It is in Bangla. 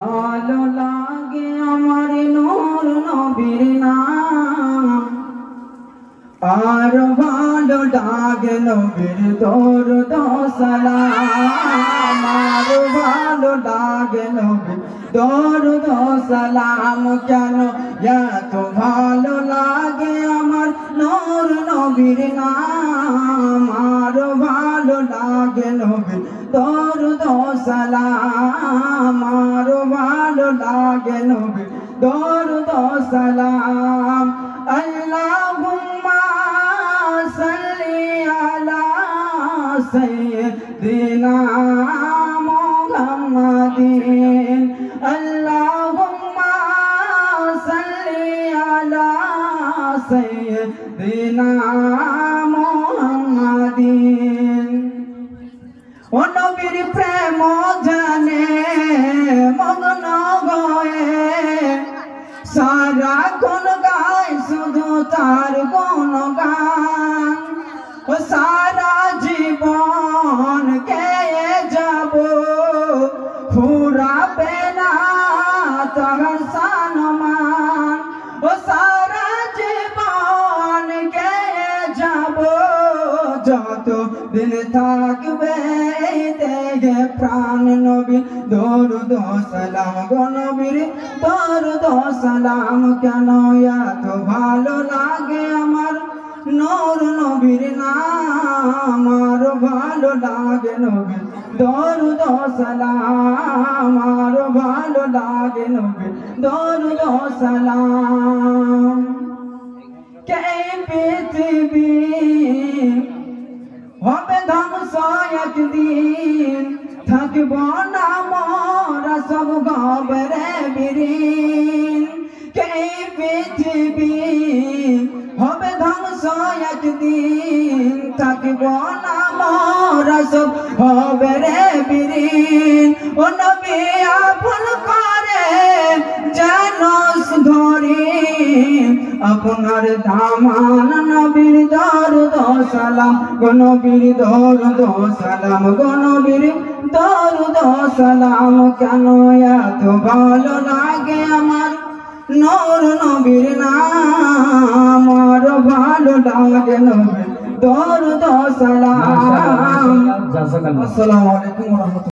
ভালো লাগে আমার নূর নবীর নাম, আর ভালো লাগে নবীর দরুদ সালাম, আর ভালো লাগে নবীর দরুদ সালাম। কেন এত ভালো লাগে আমার নূর নবীর নাম, আর ভালো লাগে নবীর দরুদ সালাম, আর ভালো লাগে নবীর দরুদ সালাম। আল্লাহুম্মা সাল্লি আলা সাইয়্যিদিনা মুহাম্মাদিন, আল্লাহুম্মা সাল্লি আলা সাইয়্যিদিনা মুহাম্মাদিন। ও নবীর প্রেম জানে মগ্ন হয়ে সারা কোন গায় শুধু তার গুণগান, ও সারা জীবন গেয়ে যাব ফুরাবে না তার সম্মান, ও সারা জীবন গেয়ে যাব যত দিন থাকবে দেহে প্রাণ। নবী দরুদ সালাম গো নবীর দরুদ সালাম। কেন এত ভালো লাগে আমার নূর নবীর নাম, আর ভালো লাগে নবীর দরুদ সালাম, আর ভালো লাগে নবীর দরুদ সালাম। কে পৃথিবী হবে ধ্বংস একদিন, থাকব না মোরা সব গবরে বিলীন। কে পৃথিবী হবে ধ্বংস একদিন, থাকব না মোরা সব গবরে বিলীন। ও নবী আপন করে যেন ধরি আপনার দামান, নবীর দরুদ সালাম গো নবীর দরুদ সালাম, গো নবীর দরুদ সালাম। কেন এত ভালো লাগে আমার নূর নবীর নাম, আর ভালো লাগে নবীর দরুদ সালাম। আসসালামু আলাইকুম ওয়া রাহমাতুল্লাহ।